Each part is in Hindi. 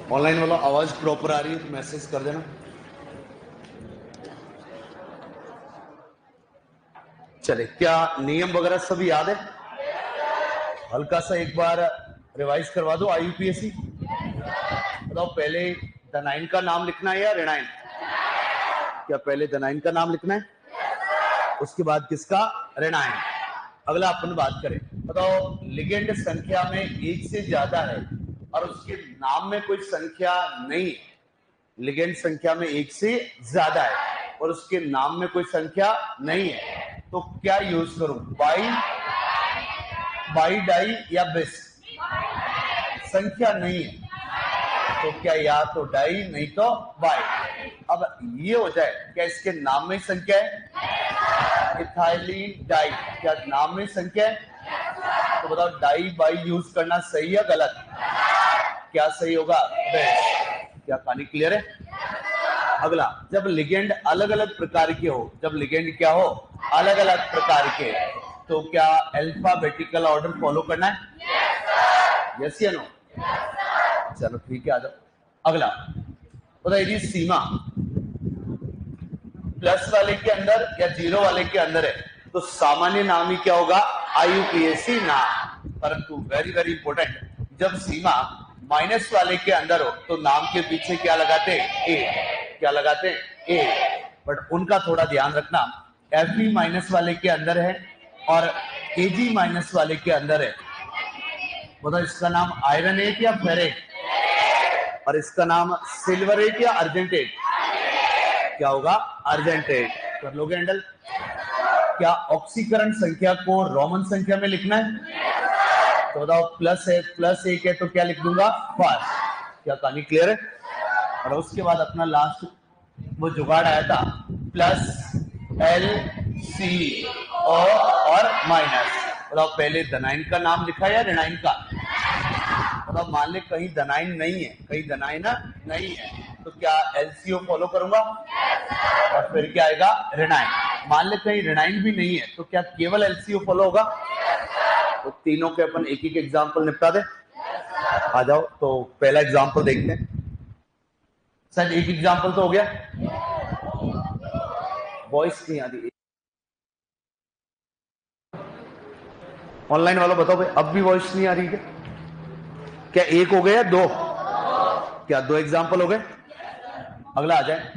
ऑनलाइन वाला आवाज प्रॉपर आ रही है तो मैसेज कर देना। चले, क्या नियम वगैरह सब याद है? हल्का सा एक बार रिवाइज करवा दो। आईयूपीएससी बताओ, पहले द नाइन का नाम लिखना है या रेनाइन? क्या पहले द नाइन का नाम लिखना है, उसके बाद किसका? रेनाइन। अगला अपन बात करें, बताओ लिगेंड संख्या में एक से ज्यादा है और उसके नाम में कोई संख्या नहीं है। लिगेंड संख्या में एक से ज्यादा है और उसके नाम में कोई संख्या नहीं है, तो क्या यूज करूं? बाई, डाई या बिस? संख्या नहीं है तो क्या या तो डाई नहीं तो बाई। अब ये हो जाए, क्या इसके नाम में संख्या है? इथाइलिन डाई, क्या नाम में संख्या है? तो बताओ डाई बाई यूज करना सही या गलत? क्या सही होगा? बेस्ट। क्या कहानी क्लियर है? अगला, जब लिगेंड अलग अलग प्रकार के हो, जब लिगेंड क्या हो? अलग अलग प्रकार के, तो क्या अल्फाबेटिकल ऑर्डर फॉलो करना है? यस या नो? चलो ठीक है, आ जाओ। अगला बताइए जी, सीमा प्लस वाले के अंदर या जीरो वाले के अंदर है तो सामान्य नाम ही क्या होगा? आईयूपीएससी नाम। परंतु वेरी वेरी इंपॉर्टेंट, जब सीमा माइनस वाले के अंदर हो तो नाम के पीछे क्या लगाते? ए। क्या लगाते? ए। बट उनका थोड़ा ध्यान रखना, एफई माइनस वाले के अंदर है और एजी माइनस वाले के अंदर है। बताओ इसका नाम आयरनेट या फेरेट? और इसका नाम सिल्वरेट या अर्जेंटेट? क्या होगा? अर्जेंटेट। कर लोगे हैंडल? क्या ऑक्सीकरण संख्या को रोमन संख्या में लिखना है? तो बताओ, प्लस है, प्लस एक है तो क्या लिख दूंगा? फर्स्ट। क्या कहानी क्लियर है? और उसके बाद अपना लास्ट वो जुगाड़ आया था, प्लस एल सी ओ और माइनस। बताओ पहले दनाइन का नाम लिखा है या रेनाइन का? बताओ, मान ले कहीं दनाइन नहीं है, कहीं दनाइन नहीं है, तो क्या एलसीओ फॉलो करूंगा? और फिर क्या आएगा? रेनाइन। मान ले कहीं रेनाइन भी नहीं है तो क्या केवल एलसीओ फॉलो होगा? तो तीनों के अपन एक एक एग्जांपल निपटा दे। आ जाओ, तो पहला एग्जांपल देखते हैं। सर एक एग्जांपल तो हो गया। वॉइस नहीं आ रही ऑनलाइन वालों, बताओ भाई, अब भी वॉइस नहीं आ रही क्या? क्या एक हो गया? दो? क्या दो एग्जांपल हो गए? अगला आ जाए।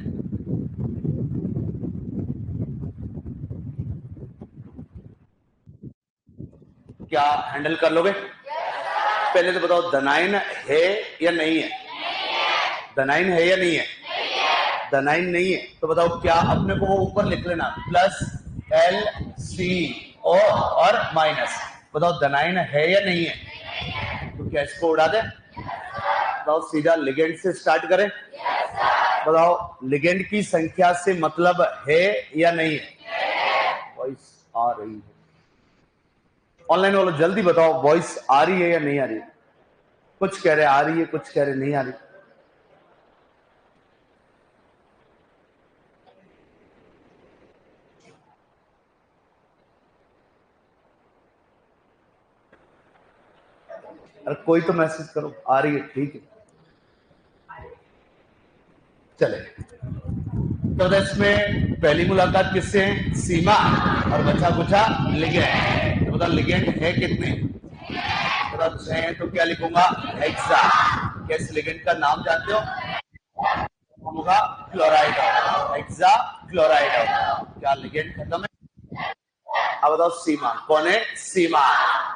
क्या हैंडल कर लोगे? पहले तो बताओ, दनाइन है या नहीं है? दनाइन है या नहीं है? दनाइन नहीं है तो बताओ, क्या अपने को वो ऊपर लिख लेना, प्लस एल सी ओ और माइनस। बताओ दनाइन है या नहीं है? तो क्या इसको उड़ा दे? बताओ सीधा लिगेंड से स्टार्ट करें। बताओ लिगेंड की संख्या से मतलब है या नहीं है? वॉइस आ रही है ऑनलाइन वालों, जल्दी बताओ, वॉइस आ रही है या नहीं आ रही है? कुछ कह रहे आ रही है, कुछ कह रहे नहीं आ रही। अरे कोई तो मैसेज करो, आ रही है, ठीक है। चले, तो इसमें पहली मुलाकात किससे है? सीमा, और बचा कुचा लिगेंड। तो बता लिगेंड है कितने? बता 6 है तो क्या लिखूंगा? हेक्सा। क्या इस लिगेंड का नाम जानते हो? होगा क्लोराइड, हेक्सा क्लोराइड। क्या लिगेंड खत्म है? अब बताओ सीमा कौन है? सीमा।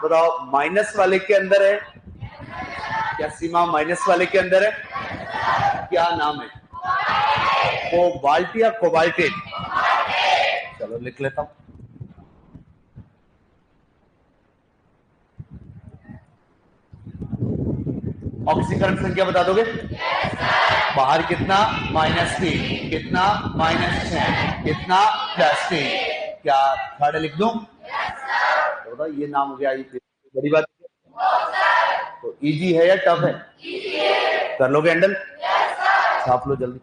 बताओ माइनस वाले के अंदर है, क्या सीमा माइनस वाले के अंदर है? क्या नाम है? कोबाल्ट या कोबाल्टेट? चलो लिख लेता हूं। ऑक्सीकरण संख्या बता दोगे? बाहर कितना? -3, कितना? -6, कितना? +3। क्या थर्ड लिख दूं? तो बताओ, ये नाम हो गया, बड़ी बात है। तो इजी है या टफ है? कर लोगे हैंडल? छाप लो जल्दी।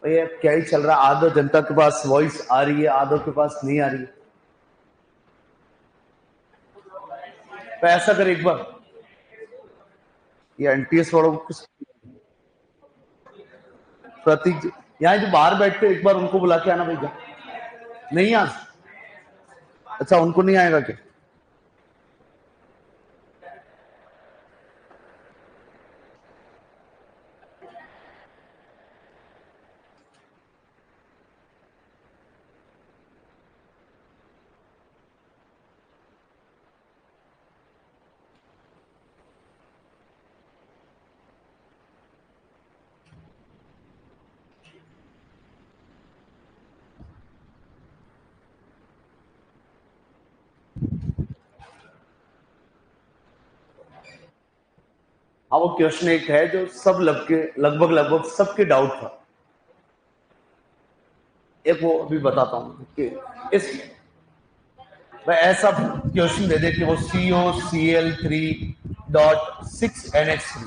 ये क्या ही चल रहा, आधो जनता के पास वॉइस आ रही है, आधो के पास नहीं आ रही है। तो ऐसा कर एक बार, ये एनटीएस वालों को प्रतीक यहाँ जो बाहर बैठते एक बार उनको बुला के आना भैया। नहीं आज, अच्छा उनको नहीं आएगा क्या? हाँ, वो क्वेश्चन एक है जो सब लगभग सबके डाउट था। एक वो अभी बताता हूं कि इस मैं ऐसा क्वेश्चन दे दे कि वो COCl3.6NH3,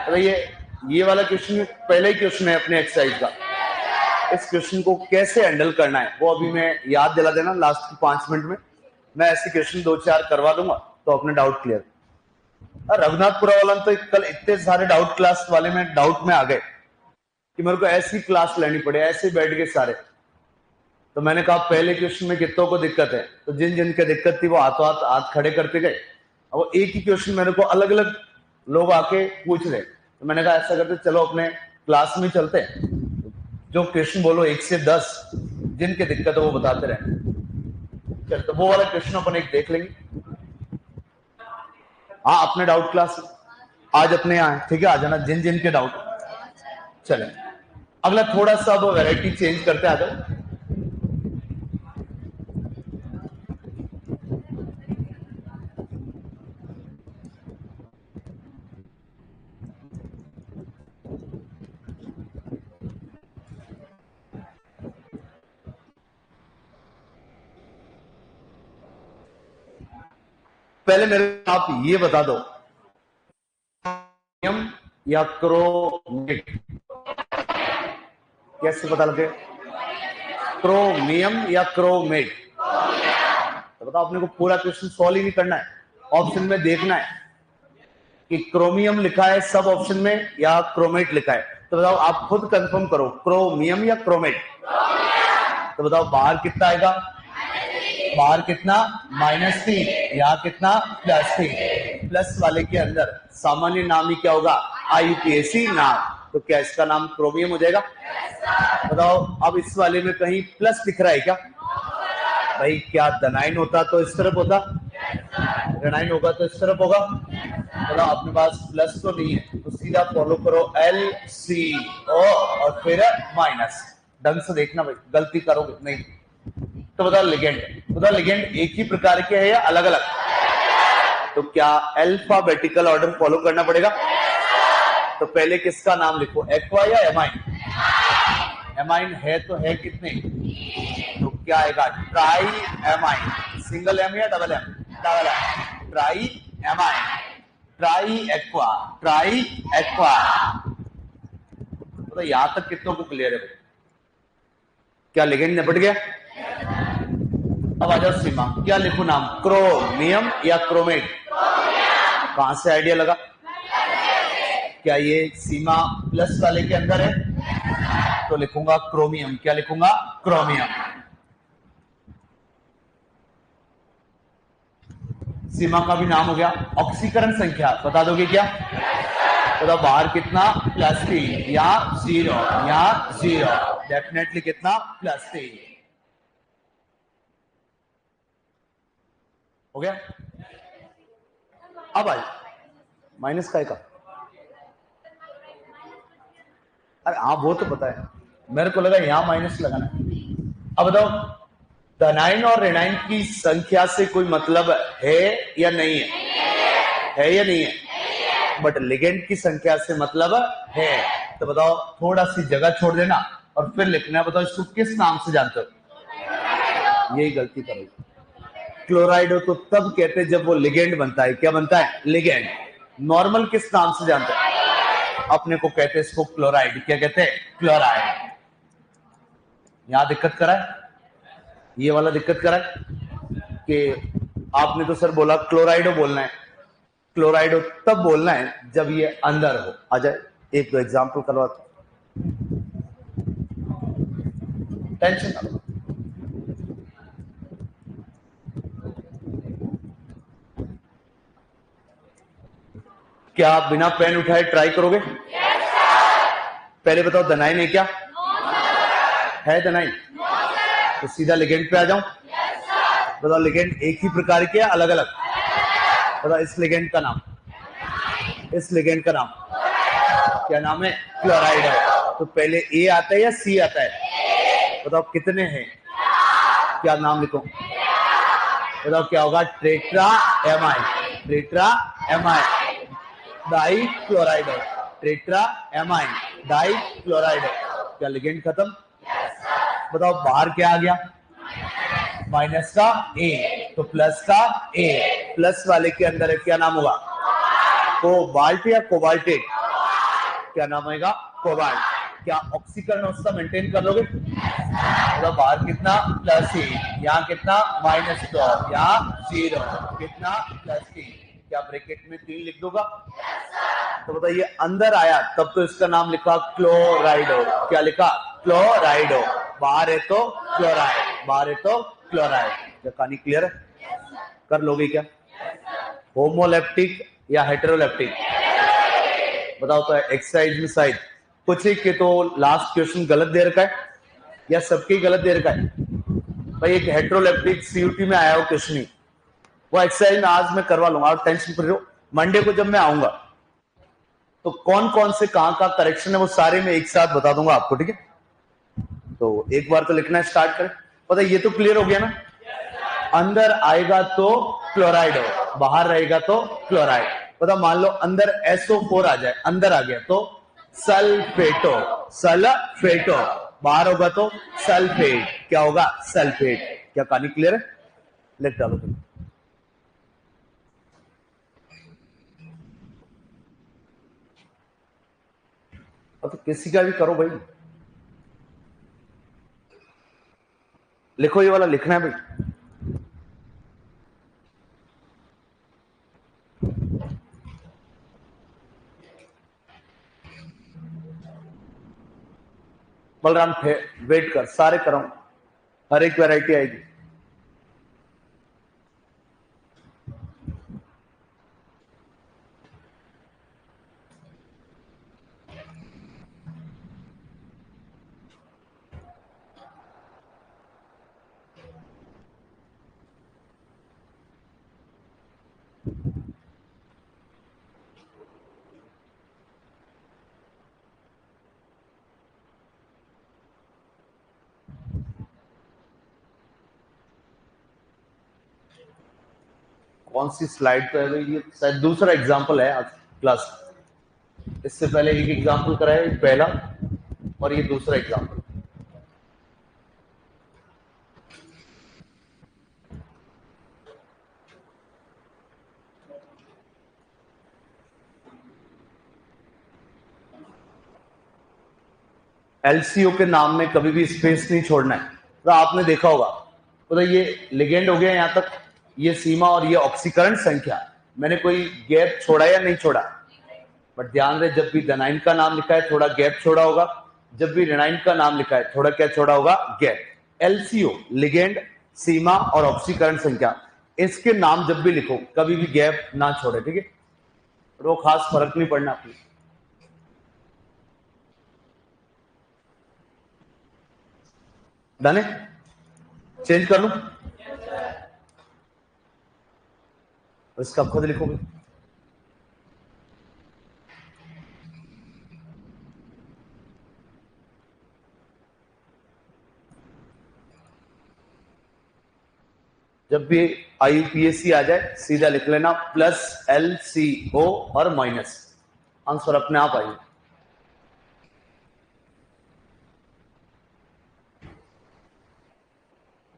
तो ये वाला क्वेश्चन पहले ही क्वेश्चन है अपने एक्सरसाइज का। इस क्वेश्चन को कैसे हैंडल करना है वो अभी मैं याद दिला देना लास्ट की 5 मिनट में। मैं ऐसे क्वेश्चन 2-4 करवा दूंगा तो अपने डाउट क्लियर। रघुनाथपुरा वाला तो कल इतने सारे डाउट क्लास वाले में डाउट में आ गए कि मेरे को ऐसी क्लास लेनी पड़े, ऐसे बैठ गए सारे। तो मैंने कहा पहले क्वेश्चन में कितनों को दिक्कत है, तो जिन जिन के दिक्कत थी वो हाथ खड़े करते गए। अब वो एक ही क्वेश्चन मेरे को अलग अलग लोग आके पूछ रहे, तो मैंने कहा ऐसा करते चलो अपने क्लास में चलते हैं, जो क्वेश्चन बोलो 1 से 10 जिनके दिक्कत है वो बताते रहे। चल तो वो वाला क्वेश्चन अपन एक देख लेंगे। हाँ, अपने डाउट क्लास आज अपने यहाँ, ठीक है, आ जाना जिन जिन के डाउट। चले अगला थोड़ा सा वो वैरायटी चेंज करते आ जाओ। पहले मेरे आप ये बता दो, क्रोमियम या क्रोमेट, कैसे पता लगे? क्रोमियम या क्रोमेट, तो बताओ। अपने को पूरा क्वेश्चन सॉल्व ही नहीं करना है, ऑप्शन में देखना है कि क्रोमियम लिखा है सब ऑप्शन में या क्रोमेट लिखा है। तो बताओ, आप खुद कंफर्म करो, क्रोमियम या क्रोमेट। तो बताओ बाहर कितना आएगा? बाहर कितना? -3, यहाँ कितना? +3। प्लस वाले के अंदर सामान्य नाम ही क्या होगा? IUPAC नाम। तो क्या इसका नाम क्रोमियम हो जाएगा? बताओ। अब इस वाले में कहीं प्लस दिख रहा है क्या? भाई क्या धनाइन होता तो इस तरफ होता, ऋणाइन होगा तो इस तरफ होगा। बताओ, अपने पास प्लस तो नहीं है, तो सीधा फॉलो करो LCO और फिर माइनस। ढंग से देखना भाई, गलती करोगे नहीं। तो बताओ लिगेंड, बताओ लिगेंड एक ही प्रकार के है या अलग अलग? तो क्या अल्फाबेटिकल ऑर्डर फॉलो करना पड़ेगा? तो पहले किसका नाम लिखो, एक्वा या एमाइन? एमाइन है तो है कितने? तो क्या आएगा? Tri amine. सिंगल एम या double M? Double M. Tri amine, tri aqua, tri aqua. तो यहां तक कितनों को क्लियर है भाई? क्या लिगेंड निपट गया? अब आ जाओ सीमा, क्या लिखू नाम, क्रोमियम या क्रोमेट? कहां से आइडिया लगा? क्या ये सीमा प्लस वाले के अंदर है? तो लिखूंगा क्रोमियम। क्या लिखूंगा? क्रोमियम। सीमा का भी नाम हो गया। ऑक्सीकरण संख्या बता दोगे क्या? तो बाहर कितना? +3, यहाँ 0, यहाँ 0, डेफिनेटली कितना? +3 हो गया। अब आई माइनस का अरे हाँ, वो तो पता है, मेरे को लगा यहां माइनस लगाना है। अब बताओ, धनाइन और ऋणाइन की संख्या से कोई मतलब है या नहीं है या नहीं है? बट लिगेंड की संख्या से मतलब है। तो बताओ, थोड़ा सी जगह छोड़ देना और फिर लिखना है। बताओ इसको किस नाम से जानते हो? यही गलती करोगे। क्लोराइड हो तो तब कहते हैं जब वो लिगेंड बनता है। क्या बनता है? लिगेंड। नॉर्मल किस नाम से जानते हैं? अपने को कहते हैं इसको क्लोराइड। क्या कहते हैं? क्लोराइड। यहां दिक्कत करा है, ये वाला दिक्कत करा है कि आपने तो सर बोला क्लोराइडो बोलना है, क्लोराइडो तब बोलना है जब ये अंदर हो। आ जाए एक दो एग्जाम्पल करवाता हूं, टेंशन ना लो। क्या आप बिना पेन उठाए ट्राई करोगे? पहले बताओ दनाइन है क्या? है दनाइन? तो सीधा लिगेंड पे आ जाऊं? बताओ लिगेंड एक ही प्रकार के अलग अलग? बताओ इस लिगेंड का नाम, इस लिगेंड का नाम क्या नाम है? क्लोराइड है। तो पहले ए आता है या सी आता है? बताओ कितने हैं? क्या नाम लिखो? बताओ क्या होगा? Tetra amide, tetra amide di chloride है, टेट्रा एमाइड डाई क्लोराइड है। क्या लिगेंड खत्म? बताओ बाहर क्या आ गया? माइनस का ए, तो प्लस का ए, प्लस वाले के अंदर है, क्या नाम होगा? कोबाल्ट या कोबाल्टेट? क्या नाम आएगा? कोबाल्ट। क्या ऑक्सीकरण अवस्था मेंटेन कर लोगे? तो बाहर कितना? प्लस ए, यहाँ कितना? -12, यहाँ 0, कितना? +3। क्या ब्रैकेट में 3 लिख दूंगा? तो बताइए अंदर आया तब तो इसका नाम लिखा क्लोराइडो। क्या लिखा? क्लोराइडो। बाहर है तो क्लोराइड, बाहर है तो क्लोराइड। क्या कहानी क्लियर है? कर लोगे क्या? होमोलेप्टिक या हेटेरोलेप्टिक? बताओ तो एक्सरसाइज में शायद कुछ एक के तो लास्ट क्वेश्चन गलत दे रखा है या सबके गलत दे रखा है? भाई एक हेटेरोलेप्टिक सीयूटी में आया हो क्वेश्चन ही, वो एक्सरसाइज में आज मैं करवा लूंगा, आप टेंशन फ्री रहो। मंडे को जब मैं आऊंगा तो कौन कौन से कहां का करेक्शन है वो सारे मैं एक साथ बता दूंगा आपको, ठीक है? तो एक बार तो लिखना स्टार्ट करें। पता ये तो क्लियर हो गया ना? अंदर आएगा तो क्लोराइड हो, बाहर रहेगा तो क्लोराइड। पता मान लो अंदर SO4 आ जाए, अंदर आ गया तो सल्फेटो, सल्फेटो। बाहर होगा तो सल्फेट, क्या होगा? सल्फेट। क्या कहानी क्लियर है? लिख डालो तुम। अब तो किसी का भी करो भाई, लिखो, ये वाला लिखना है भाई। बलराम वेट कर, सारे कराऊं, हर एक वैरायटी आएगी। कौन सी स्लाइड पे है भाई? ये शायद दूसरा एग्जांपल है आज क्लास। इससे पहले एक एग्जांपल कराया, एक पहला और ये दूसरा एग्जांपल। एलसीओ के नाम में कभी भी स्पेस नहीं छोड़ना है। तो आपने देखा होगा, तो ये लिगेंड हो गया यहां तक, ये सीमा और ये ऑक्सीकरण संख्या, मैंने कोई गैप छोड़ा या नहीं छोड़ा? बट ध्यान रहे जब भी डनाइन का नाम लिखा है थोड़ा गैप छोड़ा होगा, जब भी रेनाइन का नाम लिखा है थोड़ा क्या छोड़ा होगा? गैप। एलसीओ लिगेंड, सीमा और ऑक्सीकरण संख्या, इसके नाम जब भी लिखो कभी भी गैप ना छोड़े, ठीक है? वो खास फर्क नहीं पड़ना प्लीज। डन है? चेंज कर लूं? इसका खुद लिखोगे। जब भी IUPAC आ जाए सीधा लिख लेना +LCO और माइनस, आंसर अपने आप आएगा।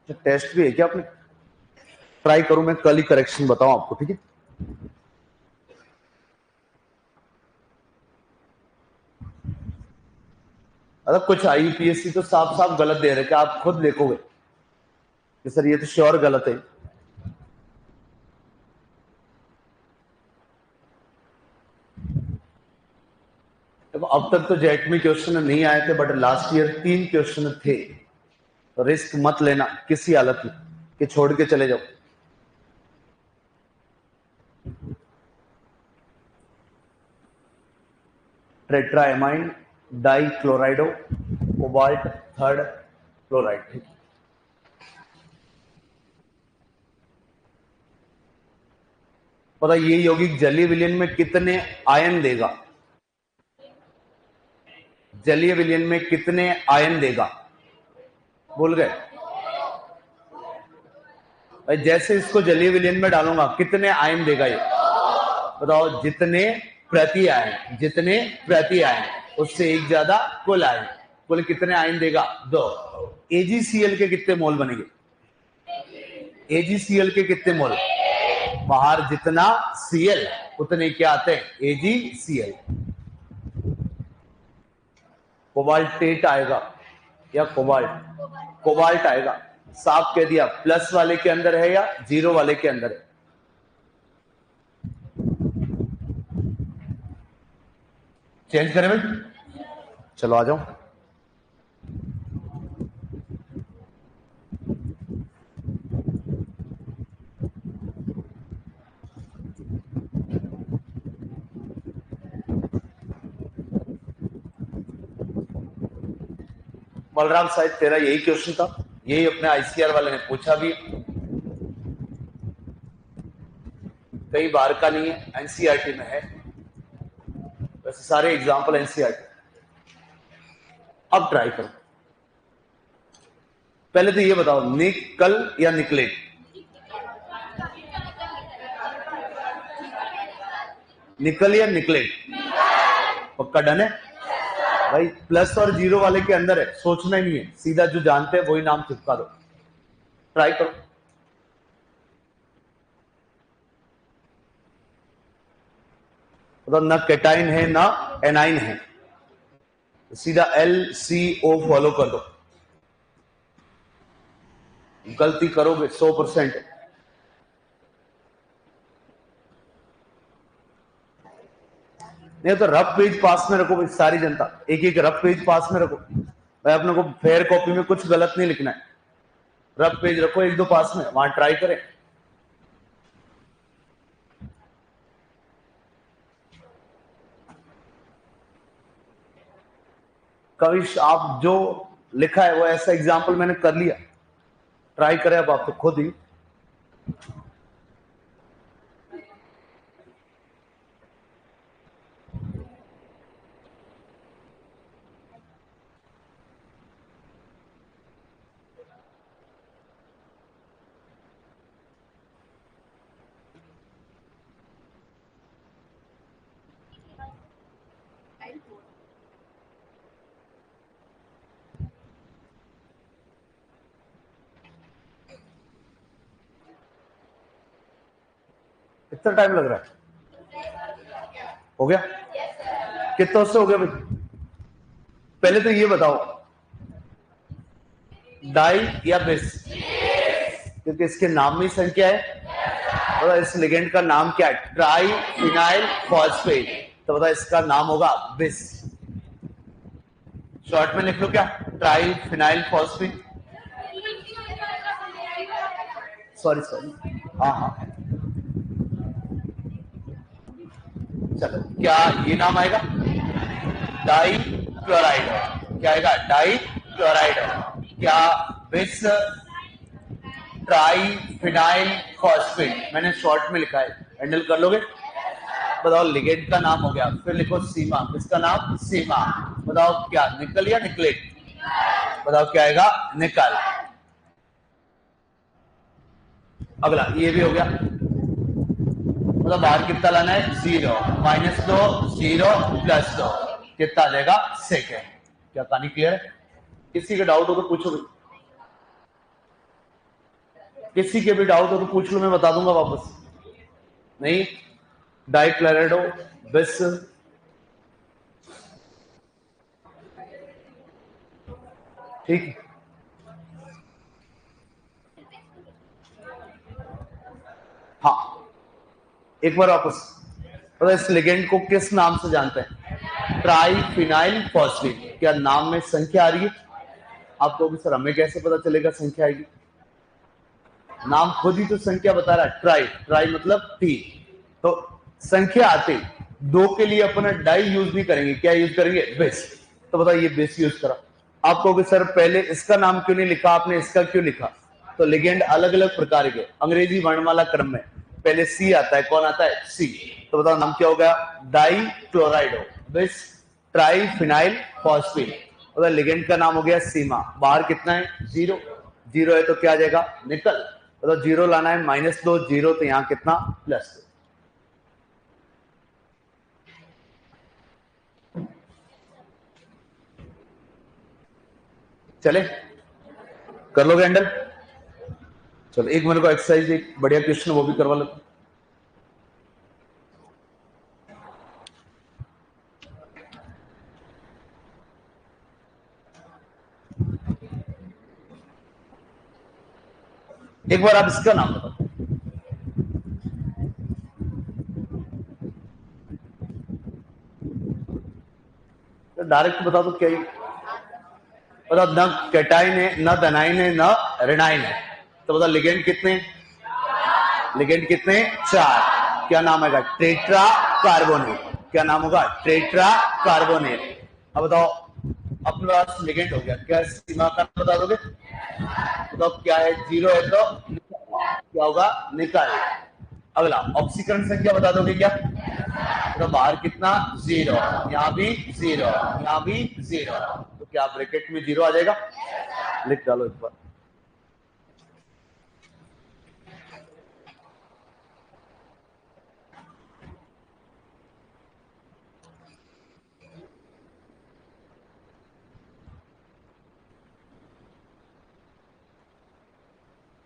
टेस्ट भी है क्या आपने? ट्राई करूं मैं कल ही करेक्शन बताऊं आपको, ठीक है? मतलब कुछ IUPAC तो साफ साफ गलत दे रहे हैं, आप खुद देखोगे कि सर ये तो श्योर गलत है। देखो अब तक तो जेट में क्वेश्चन नहीं आए थे, बट लास्ट ईयर 3 क्वेश्चन थे, तो रिस्क मत लेना किसी हालत में कि छोड़ के चले जाओ। टेट्राएमाइन डाइक्लोराइडो कोबाल्ट थर्ड क्लोराइड। पता ये यौगिक जलीय विलयन में कितने आयन देगा? जलीय विलयन में कितने आयन देगा? भूल गए? भाई जैसे इसको जलीय विलयन में डालूंगा कितने आयन देगा ये बताओ? जितने प्रति आयन, जितने प्रति आयन, उससे एक ज्यादा कुल आयन। कुल कितने आयन देगा? 2। AgCl के कितने मोल बनेंगे? AgCl के कितने मोल? बाहर जितना Cl उतने क्या आते हैं? AgCl। कोबाल्टेट आएगा या कोबाल्ट आएगा। साफ कह दिया, प्लस वाले के अंदर है या जीरो वाले के अंदर है? चेंज करें भाई? चलो आ जाओ। बलराम शायद तेरा यही क्वेश्चन था, यही अपने ICR वाले ने पूछा भी, कई बार का नहीं है, NCERT में है, वैसे सारे एग्जाम्पल NCERT। अब ट्राई करो। पहले तो ये बताओ, निकल या निकलेट? निकल या निकलेट? पक्का डन है भाई? प्लस और जीरो वाले के अंदर है, सोचना ही नहीं है, सीधा जो जानते हैं वही नाम चिपका दो। ट्राई करो। मतलब ना केटाइन है ना एनाइन है, सीधा LCO फॉलो कर दो। गलती करोगे 100%। नहीं तो रफ पेज पास में रखो भाई, सारी जनता एक एक रफ पेज पास में रखो भाई। अपने को फेयर कॉपी में कुछ गलत नहीं लिखना है, रफ पेज रखो 1-2 पास में, वहां ट्राई करें। कविश आप जो लिखा है वो ऐसा एग्जाम्पल मैंने कर लिया, ट्राई करें अब आप तो खुद ही। कितना टाइम लग रहा है? हो गया? कितना से हो गया भाई? पहले तो ये बताओ, डाई या बिस? क्योंकि इसके नाम में संख्या है। और इस लिगेंड का नाम क्या है? Try phenyl phosphate. तो बता इसका नाम होगा बिस। शॉर्ट में लिख लो क्या? Try phenyl phosphate. सॉरी हाँ, चलो क्या ये नाम आएगा? Di chloride. क्या आएगा? Di chloride. क्या बिस ट्राई फिनाइल फॉस्फेट? मैंने शॉर्ट में लिखा है, हैंडल कर लोगे? बताओ लिगेंड का नाम हो गया, फिर लिखो सीमा। किसका नाम? सीमा। बताओ क्या, निकल या निकलेट? बताओ क्या आएगा? निकल। अगला ये भी हो गया। मतलब बाहर कितना लाना है? 0, -2, 0, +2, कितना आ जाएगा? सेकेंड। क्या कहानी क्लियर है? किसी के डाउट हो तो पूछो, किसी के भी डाउट हो तो पूछ लो, मैं बता दूंगा वापस। नहीं, डाइक्लोराइडो बिस ठीक। हाँ एक बार वापस, तो इस लिगेंड को किस नाम से जानते हैं? Triphenyl phosphate. क्या नाम में संख्या आ रही है? आप कहोगे सर हमें कैसे पता चलेगा संख्या आएगी? नाम खुद ही तो संख्या बता रहा है, ट्राई। ट्राई मतलब 3। तो संख्या आते 2 के लिए अपना डाई यूज नहीं करेंगे, क्या यूज करेंगे? बेस। तो बताओ ये बेस यूज करा। आप कहोगे सर पहले इसका नाम क्यों नहीं लिखा आपने, इसका क्यों लिखा? तो लिगेंड अलग अलग प्रकार के अंग्रेजी वर्णमाला क्रम में पहले सी आता है। कौन आता है? सी। तो बताओ नाम क्या होगा? Die क्लोराइडो base triphenyl phosphate. अगर लिगेंड का नाम हो गया सीमा। बाहर कितना है? 0। 0 है तो क्या आ जाएगा? निकल। मतलब 0 लाना है, -2 0, तो यहां कितना? +2। चले कर लोगे हैंडल? चलो एक मेरे को एक्सरसाइज, एक बढ़िया क्वेश्चन वो भी करवा लेते। एक बार आप इसका नाम बताओ। तो डायरेक्ट बता दो क्या ही। बताओ न कैटाइन है, न धनाइन है, न ऋणाइन है। तो बताओ लिगेंड कितने? लिगेंड कितने? 4। क्या नाम आएगा? Tetra carbonate. क्या नाम होगा? Tetra carbonate. अब बताओ अपने पास लिगेंड हो गया, क्या सीमा का बता दोगे? तो क्या है? 0 है तो क्या होगा? निकल। अगला ऑक्सीकरण संख्या बता दोगे क्या? तो बाहर कितना? 0। यहां भी 0, यहां भी 0। तो क्या ब्रैकेट में 0 आ जाएगा? लिख डालो एक बार।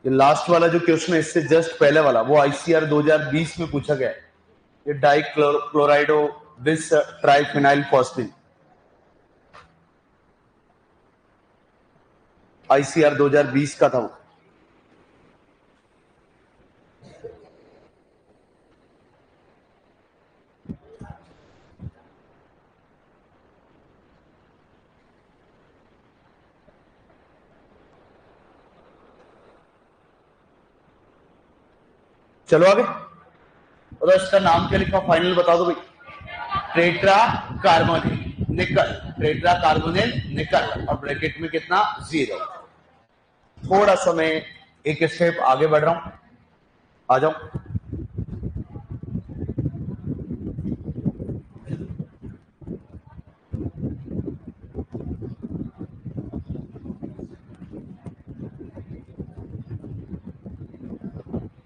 ये लास्ट वाला जो क्वेश्चन है इससे जस्ट पहले वाला, वो आईसीआर 2020 में पूछा गया है। ये डाई क्लोराइडो विस ट्राइफिनाइल फॉस्फेट, आईसीआर 2020 का था वो। चलो आगे। और इसका नाम क्या लिखा फाइनल बता दो भाई। टेट्रा कार्बोनिल निकल। टेट्रा कार्बोनिल निकल। और ब्रैकेट में कितना? 0। थोड़ा समय एक स्टेप आगे बढ़ रहा हूं, आ जाओ।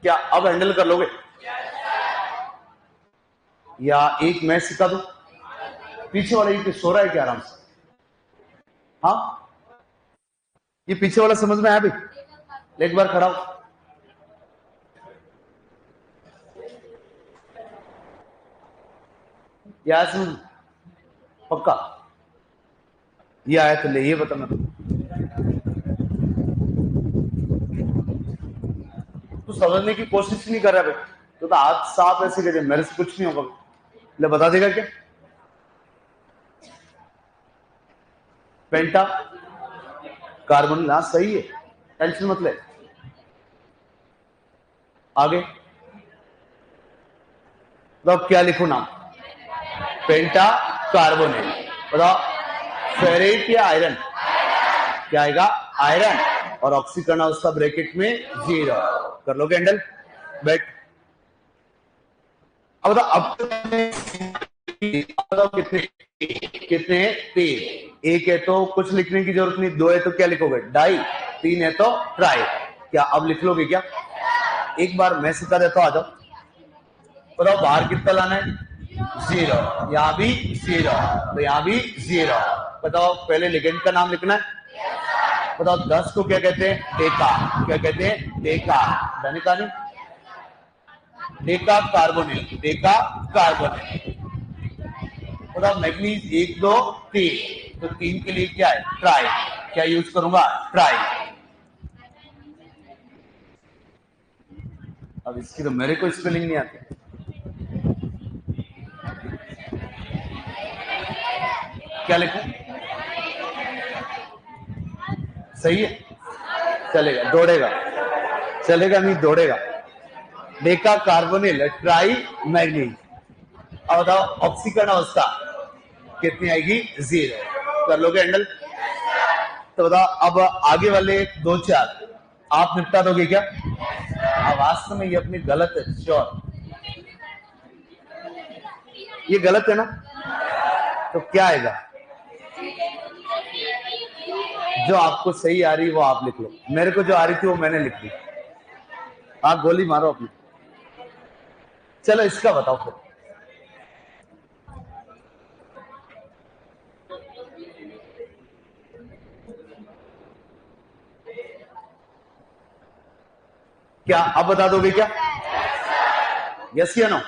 क्या अब हैंडल कर लोगे या एक मैं सिखा दूं? पीछे वाला ये सो रहा है क्या आराम से? हाँ ये पीछे वाला समझ में आया भाई? एक बार खड़ा हो। या समझ पक्का? ये आया तो ले, ये बताना। तू समझने की कोशिश नहीं कर रहा भाई, तो हाथ साफ ऐसे कह दे मेरे से कुछ नहीं होगा। ले बता देगा क्या? पेंटा कार्बन, हाँ सही है, टेंशन मत ले। आगे तो क्या लिखो नाम? पेंटा कार्बोनेट। बताओ फेरेट या आयरन? क्या आएगा? आयरन। और ऑक्सीकरण अवस्था ब्रैकेट में 0। कर लोगे हैंडल? बैठ। अब बताओ अब बताओ कितने? कितने? 3। एक है तो कुछ लिखने की जरूरत नहीं, 2 है तो क्या लिखोगे? डाई। 3 है तो ट्राई। क्या अब लिख लोगे क्या? एक बार मैं सिखा देता हूं, आ जाओ। बताओ बाहर कितना लाना है? 0। यहां भी 0, तो यहां भी 0। बताओ पहले लिगेंड का नाम लिखना है। बताओ 10 को क्या कहते हैं? डेका। क्या कहते हैं? डेका। धनिका नहीं, डेका कार्बोनिल। डेका कार्बोनिल। बताओ मैग्नीज 1 2 3, तो 3 के लिए क्या है? ट्राई। क्या यूज करूंगा? ट्राई। अब इसकी तो मेरे को स्पेलिंग नहीं आती। क्या लिखूं? सही है, चलेगा, दौड़ेगा, चलेगा नहीं दौड़ेगा। Deca carbonyl tri manganese. अब बताओ ऑक्सीकरण अवस्था कितनी आएगी? 0। कर लोगे हैंडल? तो बताओ अब आगे वाले 2-4 आप निपटा दोगे क्या? वास्तव में ये अपनी गलत है, श्योर ये गलत है ना? तो क्या आएगा? जो आपको सही आ रही वो आप लिख लो, मेरे को जो आ रही थी वो मैंने लिख दी। आप गोली मारो अपनी। चलो इसका बताओ फिर। क्या अब बता दोगे क्या? यस या नो?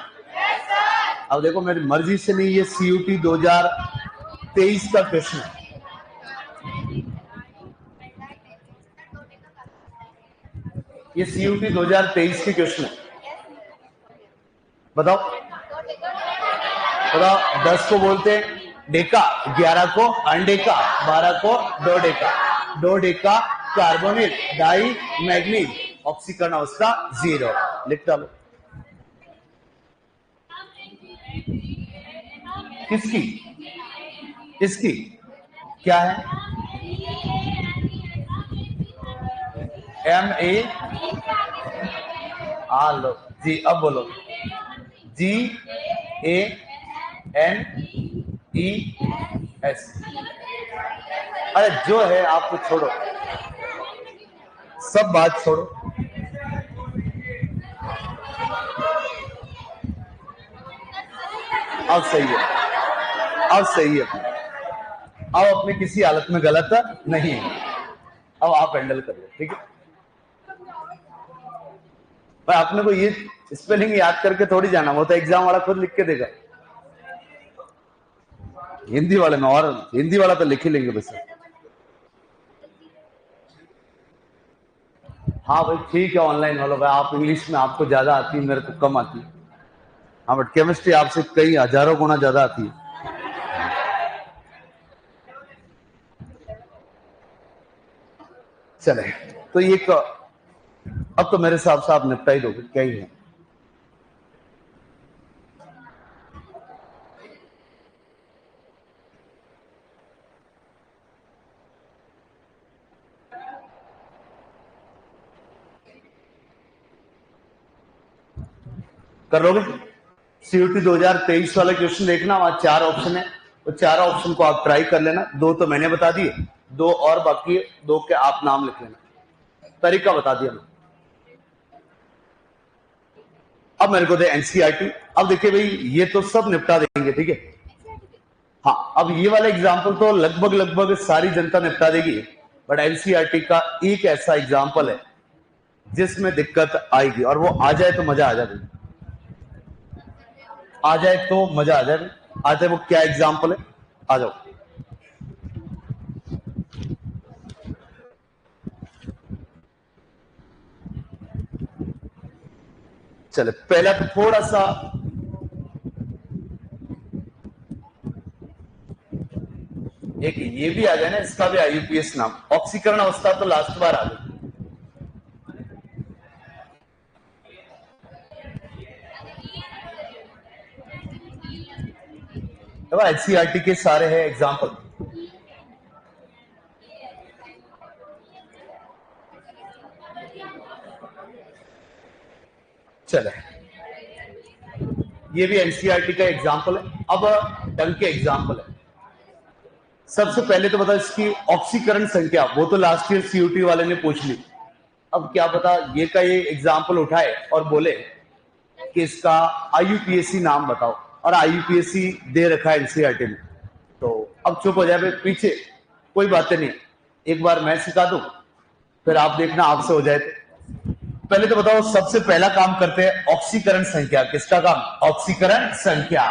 अब देखो मेरी मर्जी से नहीं, ये CUT 2023 का क्वेश्चन है। ये CUT 2023 की क्वेश्चन है। बताओ बताओ 10 को बोलते हैं डेका, 11 को अनडेका, 12 को डोडेका। डोडेका कार्बोनिल डाई मैग्नीज, ऑक्सीकरण अवस्था 0। लिख डालो। किसकी? इसकी क्या है? MA लो जी। अब बोलो GANES। अरे जो है आप तो छोड़ो, सब बात छोड़ो। अब सही है, अब सही है, अब अपने किसी हालत में गलत नहीं है। अब आप हैंडल कर लो, ठीक है भाई। आपने को ये स्पेलिंग याद करके थोड़ी जाना, वो तो एग्जाम वाला खुद लिख के देगा। हिंदी वाले में, और हिंदी वाला तो लिख ही लेंगे बस। हाँ भाई ठीक है, ऑनलाइन वाला भाई, आप इंग्लिश में आपको ज्यादा आती है, मेरे को कम आती है। हाँ बट केमिस्ट्री आपसे कई हजारों गुना ज्यादा आती है। चले तो ये अब तो मेरे हिसाब से आप निपटा ही दोगे, क्या ही है। कर लोगे? CUT 2023 वाला क्वेश्चन देखना, वहां 4 ऑप्शन है, तो 4 ऑप्शन को आप ट्राई कर लेना। 2 तो मैंने बता दिए, 2 और बाकी है, 2 के आप नाम लिख लेना। तरीका बता दिया मैं। अब मेरे को दे NCERT। अब देखिए भाई ये तो सब निपटा देंगे, ठीक है। हाँ अब ये वाला एग्जाम्पल तो लगभग सारी जनता निपटा देगी, बट NCERT का एक ऐसा एग्जाम्पल है जिसमें दिक्कत आएगी, और वो आ जाए तो मजा आ जाए, आ जाए तो मजा आ जाए। आ जाए वो क्या एग्जाम्पल है, आ जाओ। चले पहला तो थोड़ा सा एक ये भी आ जाए ना, इसका भी IUPAC नाम। ऑक्सीकरण अवस्था तो लास्ट बार आ गई। NCERT के सारे हैं एग्जाम्पल। चले ये भी NCERT का एग्जाम्पल है। अब ढंग के एग्जाम्पल है। सबसे पहले तो बताओ इसकी ऑक्सीकरण संख्या, वो तो लास्ट ईयर CUT वाले ने पूछ ली। अब क्या पता ये का ये एग्जाम्पल उठाए और बोले कि इसका IUPAC नाम बताओ, और IUPAC दे रखा है NCERT में, तो अब चुप हो जाए, पीछे कोई बातें नहीं। एक बार मैं सिखा दूं, फिर आप देखना आपसे हो जाए। पहले तो बताओ सबसे पहला काम करते हैं ऑक्सीकरण संख्या। किसका काम? ऑक्सीकरण संख्या।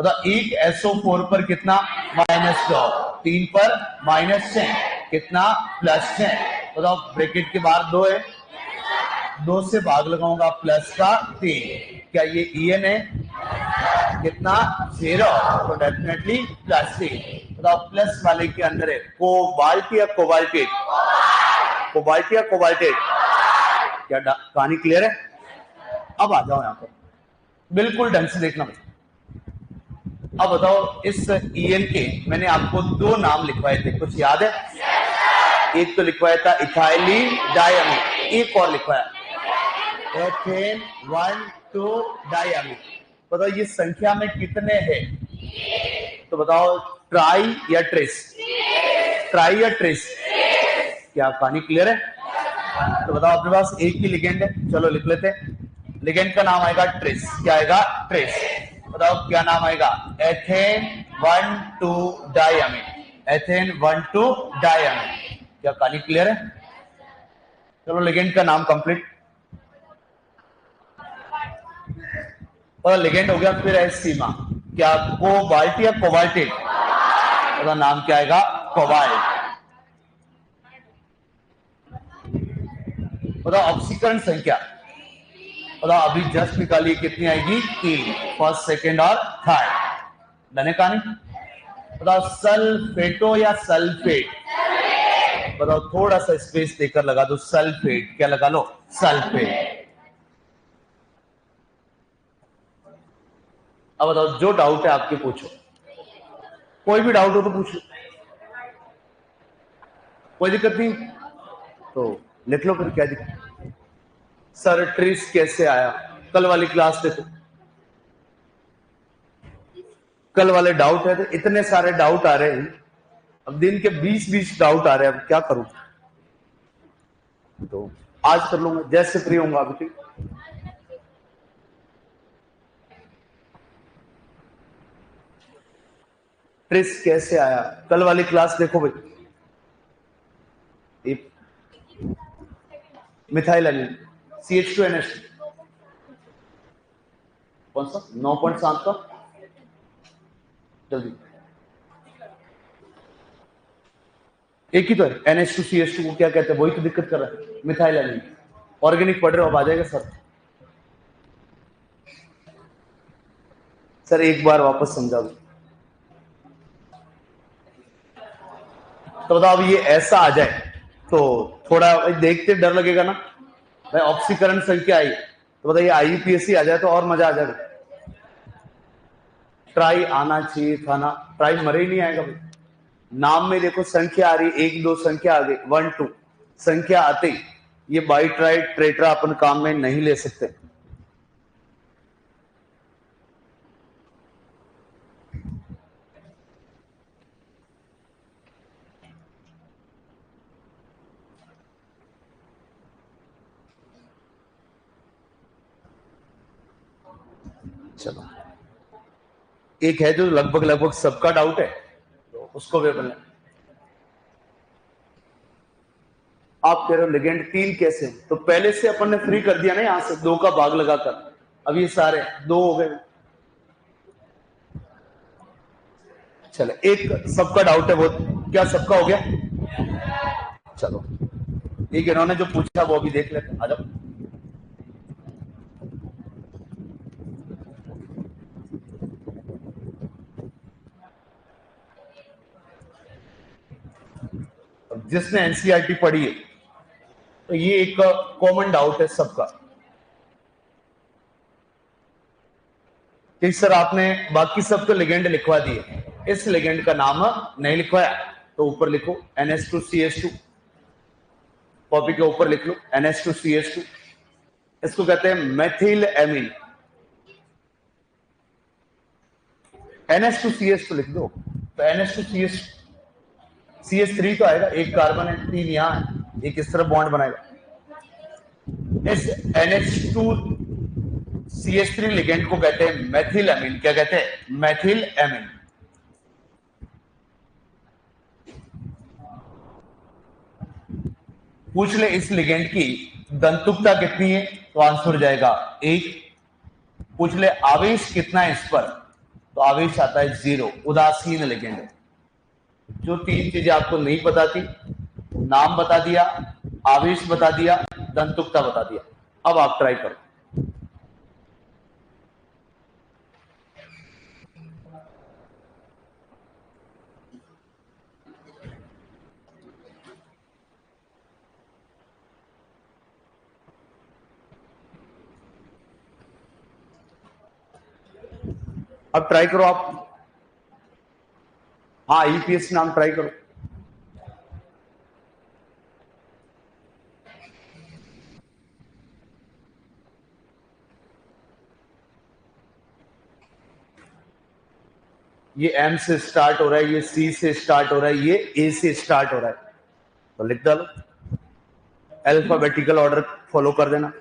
बताओ एक SO4 पर कितना? -2। 3 पर -6 कितना? +6। बताओ ब्रैकेट के बाहर 2 है, 2 से भाग लगाऊंगा प्लस का 3। क्या ये EN है? कितना? 0, तो डेफिनेटली +3। बताओ प्लस वाले के अंदर है कोबाल्ट या कोबाल्टेट? कोबाल्ट या कोबाल्टेट? क्या कहानी क्लियर है? अब आ जाओ यहां पर, बिल्कुल ढंग से देखना बच्चा। अब बताओ इस ईएन के मैंने आपको दो नाम लिखवाए थे, कुछ याद है? एक तो लिखवाया था इथाइलिन डायमीन, एक और लिखवाया एथेन 1,2 डायमीन। बताओ ये संख्या में कितने हैं? तो बताओ ट्राई या ट्रेस? ट्राई या ट्रेस? क्या कहानी क्लियर है? तो बताओ अपने पास एक ही लिगेंड है, चलो लिख लेते हैं। लिगेंड का नाम आएगा ट्रेस। क्या आएगा? ट्रेस। बताओ क्या नाम आएगा? Ethane 1,2 diamine. Ethane 1,2 diamine. क्या कहानी क्लियर है? चलो लिगेंड का नाम कंप्लीट और लिगेंड हो गया। फिर है सीमा, क्या कोबाल्ट या कोबाल्टेट? उसका नाम क्या आएगा? कोबाल्ट। बताओ ऑक्सीकरण संख्या, बताओ अभी जस्ट निकालिए कितनी आएगी? 3, फर्स्ट सेकेंड और थर्ड। मैंने कहा नहीं? बताओ सल्फेटो या सल्फेट? बताओ थोड़ा सा स्पेस देकर लगा दो, सल्फेट। क्या लगा लो? सल्फेट। अब बताओ जो डाउट है आपके पूछो, कोई भी डाउट हो तो पूछ लो, कोई दिक्कत नहीं तो लिख लो, फिर क्या दिक्कत। सर ट्रिस कैसे आया? कल वाली क्लास देखो, कल वाले डाउट है तो इतने सारे डाउट आ रहे हैं, अब दिन के 20-20 डाउट आ रहे हैं, अब क्या करूं? तो आज कर लूंगा जैसे फ्री होऊंगा अभी। ट्रिस कैसे आया? कल वाली क्लास देखो भाई। मिथाइल एलिन CH2NH, कौन सा 9.7 का? जल्दी, एक ही तो है NH2CH2 को क्या कहते हैं? वही तो दिक्कत कर रहा है, मिथाइल एलिन। ऑर्गेनिक पढ़ रहे हो, अब आ जाएगा सर। सर एक बार वापस समझा दो तो बताओ। अब ये ऐसा आ जाए तो थोड़ा देखते डर लगेगा ना भाई। ऑक्सीकरण संख्या आई तो बताइए IUPAC आ जाए तो और मजा आ जाएगा। ट्राई आना चाहिए था ना, ट्राई मरे ही नहीं आएगा भाई। नाम में देखो संख्या आ रही, 1-2 संख्या आ गई, 1-2 संख्या आते ही ये बाई ट्राई ट्रेट्रा अपन काम में नहीं ले सकते। चलो एक है जो लगभग लगभग सबका डाउट है, तो उसको भी बोलना। आप कह रहे हो लिगेंड 3 कैसे? तो पहले से अपन ने फ्री कर दिया ना, यहां से 2 का भाग लगाकर, अब ये सारे 2 हो गए। चलो एक सबका डाउट है, वो क्या सबका हो गया? चलो एक इन्होंने जो पूछा वो भी देख लेते, आ जाओ। जिसने एनसीईआरटी पढ़ी है तो ये एक कॉमन डाउट है सबका कि सर आपने बाकी सब तो लिगेंड लिखवा दिए, इस लिगेंड का नाम नहीं लिखवाया। तो ऊपर लिखो NH2CH2, कॉपी के ऊपर लिख लो NH2CH2। इसको कहते हैं मेथिल एमीन। NH2CH2 लिख दो तो CH3 तो आएगा, एक कार्बन है, 3 यहां है, एक इस तरफ बॉन्ड बनाएगा। इस NH2CH3 लिगेंड को कहते हैं मेथिल एमीन। क्या कहते हैं? Methyl amine. पूछ ले इस लिगेंड की दंतुकता कितनी है तो आंसर हो जाएगा 1। पूछ ले आवेश कितना है इस पर तो आवेश आता है 0, उदासीन लिगेंड है। जो 3 चीजें आपको नहीं पता थी, नाम बता दिया, आवेश बता दिया, दंतुकता बता दिया। अब आप ट्राई करो। अब ट्राई करो आप, हाँ यूपीएससी नाम ट्राई करो। ये एम से स्टार्ट हो रहा है, ये सी से स्टार्ट हो रहा है, ये ए से स्टार्ट हो रहा है, तो लिख डालो, अल्फाबेटिकल ऑर्डर फॉलो कर देना।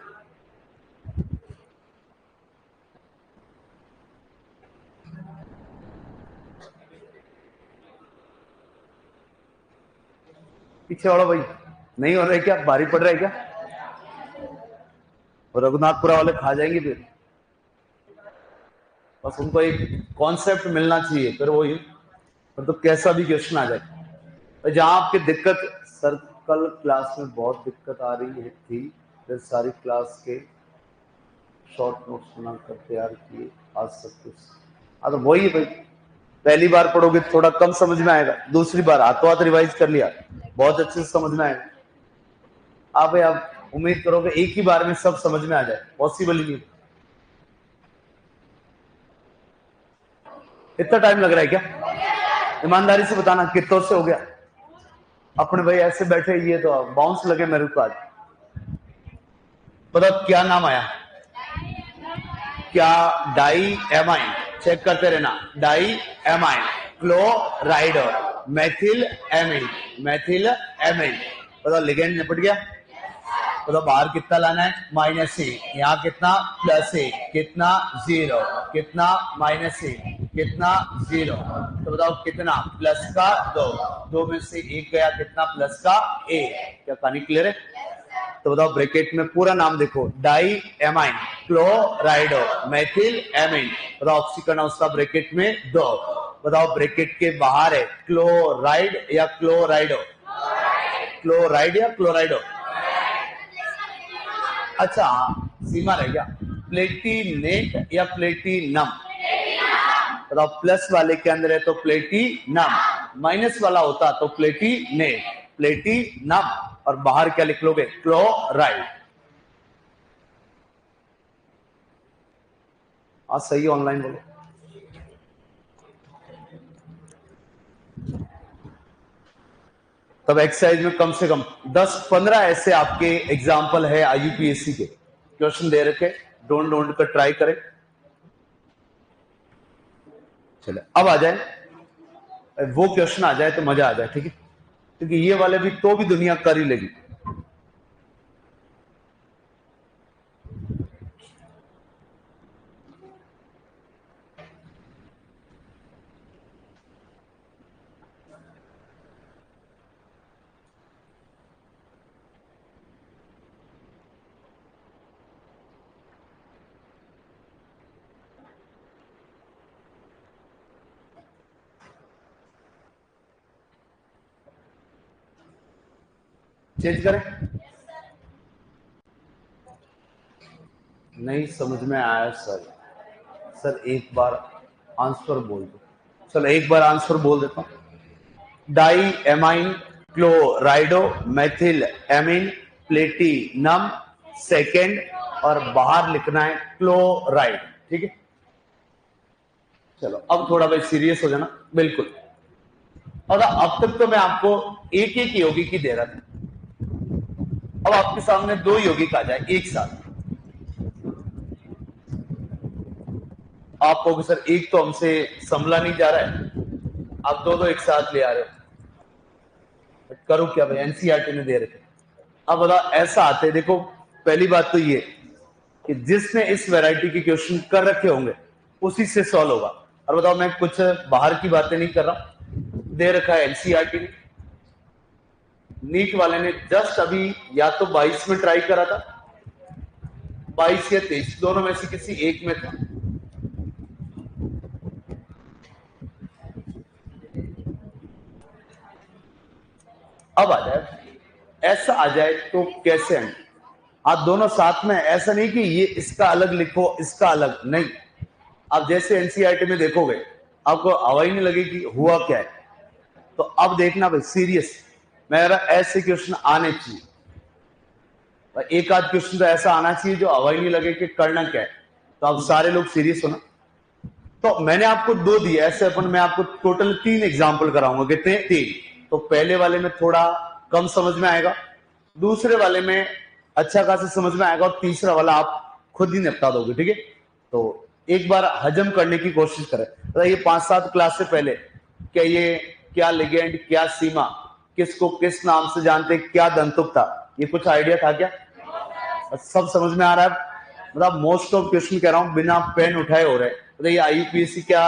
पीछे वाला भाई नहीं हो रहा है क्या, भारी पड़ रहा है क्या? और रघुनाथपुरा वाले खा जाएंगे फिर, बस उनको एक कॉन्सेप्ट मिलना चाहिए, फिर वही तो कैसा भी क्वेश्चन आ जाए। जहां आपकी दिक्कत, सर कल क्लास में बहुत दिक्कत आ रही है थी, फिर सारी क्लास के शॉर्ट नोट्स बनाकर तैयार किए, आज सब कुछ। हाँ तो वही है भाई, पहली बार पढ़ोगे तो थोड़ा कम समझ में आएगा, दूसरी बार हाथों हाथ रिवाइज कर लिया बहुत अच्छे से समझ में आएगा। आप उम्मीद करोगे एक ही बार में सब समझ में आ जाए, पॉसिबल ही नहीं। इतना टाइम लग रहा है क्या? ईमानदारी से बताना कितनों से हो गया? अपने भाई ऐसे बैठे, ये तो बाउंस लगे मेरे को आज। बताओ क्या नाम आया? क्या? डाई एमाइन, चेक करते रहना, di amine chloride, methyl amine, methyl amine. बताओ लिगेंड निपट गया। बताओ बाहर कितना लाना है? -a, यहाँ कितना? +a, कितना? 0, कितना? -a, कितना? 0। तो बताओ कितना? प्लस का 2, 2 में से 1 गया, कितना? प्लस का 1। क्या कहानी क्लियर है? तो बताओ ब्रैकेट में पूरा नाम देखो, डाई एमाइन क्लोराइडो मेथिल एमिन। बताओ ऑक्सीकरण उसका ब्रैकेट में 2। बताओ ब्रैकेट के बाहर है क्लोराइड या क्लोराइडो? क्लोराइड या क्लोराइडो? अच्छा सीमा रह गया, प्लेटिनेट या प्लेटिनम? बताओ प्लस वाले के अंदर है तो प्लेटिनम, माइनस वाला होता तो प्लेटिनेट, प्लेटिनम। और बाहर क्या लिख लोगे? क्लोराइड। आज सही ऑनलाइन बोलो। तब एक्सरसाइज में कम से कम 10-15 ऐसे आपके एग्जाम्पल है आईयूपीएससी के, क्वेश्चन दे रखे, ढूंढ कर ट्राई करें। चले अब आ जाए, वो क्वेश्चन आ जाए तो मजा आ जाए, ठीक है? क्योंकि ये वाले भी तो भी दुनिया कर ही लेगी। चेंज करें? नहीं समझ में आया सर। सर एक बार आंसर बोल दो। चलो एक बार आंसर बोल देता हूं, die amine क्लोराइडो methyl amine platinum second, और बाहर लिखना है क्लोराइड, ठीक है? चलो अब थोड़ा भाई सीरियस हो जाना, बिल्कुल। और अब तक तो मैं आपको एक एक यौगिक ही दे रहा था, अब आपके सामने 2 यौगिक आ जाए एक साथ। आप कहोगे सर एक तो हमसे संभला नहीं जा रहा है, आप 2 एक साथ ले आ रहे हो, करो क्या भाई? एनसीईआरटी ने दे रखे। अब बताओ ऐसा आते, देखो पहली बात तो ये कि जिसने इस वैरायटी के क्वेश्चन कर रखे होंगे उसी से सॉल्व होगा। और बताओ मैं कुछ बाहर की बातें नहीं कर रहा, दे रखा है एनसीईआरटी ने। नीट वाले ने जस्ट अभी या तो 22 में ट्राई करा था, 22 या 23, दोनों में से किसी एक में था। अब आ जाए, ऐसा आ जाए तो कैसे हैं? आप दोनों साथ में, ऐसा नहीं कि ये इसका अलग लिखो इसका अलग, नहीं। आप जैसे एनसीईआरटी में देखोगे आपको हवा ही नहीं लगेगी हुआ क्या है। तो अब देखना भाई सीरियस, मेरा ऐसे क्वेश्चन आने चाहिए, एक आध क्वेश्चन तो ऐसा आना चाहिए जो हवा ही नहीं लगे कि करना क्या है। तो आप सारे लोग सीरियस होना। तो मैंने आपको 2 दिया, ऐसे अपन मैं आपको टोटल 3 एग्जाम्पल कराऊंगा। कितने? 3। तो पहले वाले में थोड़ा कम समझ में आएगा, दूसरे वाले में अच्छा खासा समझ में आएगा, और तीसरा वाला आप खुद ही निपटा दोगे। ठीक है, तो एक बार हजम करने की कोशिश करें। तो ये 5-7 क्लास से पहले क्या ये क्या लिगेंड, क्या सीमा, किसको किस नाम से जानते, क्या दंतुक था, ये कुछ आइडिया था क्या? सब समझ में आ रहा है? मतलब मोस्ट ऑफ क्वेश्चन कह रहा हूं बिना पेन उठाए हो रहे। मतलब ये आईयूपीएससी क्या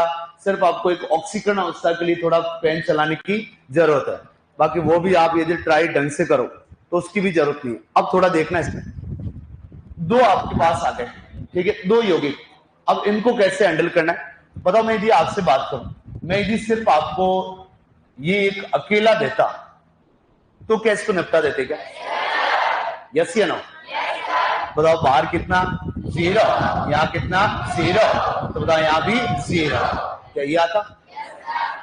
सिर्फ आपको एक ऑक्सीकरण अवस्था के लिए थोड़ा पेन चलाने की जरूरत है, बाकी वो भी आप यदि ट्राई ढंग से करो तो उसकी भी जरूरत नहीं है। अब थोड़ा देखना इसमें, 2 आपके पास आ गए, ठीक है, 2 यौगिक। अब इनको कैसे हैंडल करना है बताओ। मैं यदि आपसे बात करूं, मैं यदि सिर्फ आपको ये एक अकेला देता तो क्या इसको निपटा देते क्या? यस या नो? बताओ बाहर कितना? 0, यहाँ कितना? 0, तो बताओ यहाँ भी 0। क्या ये आता?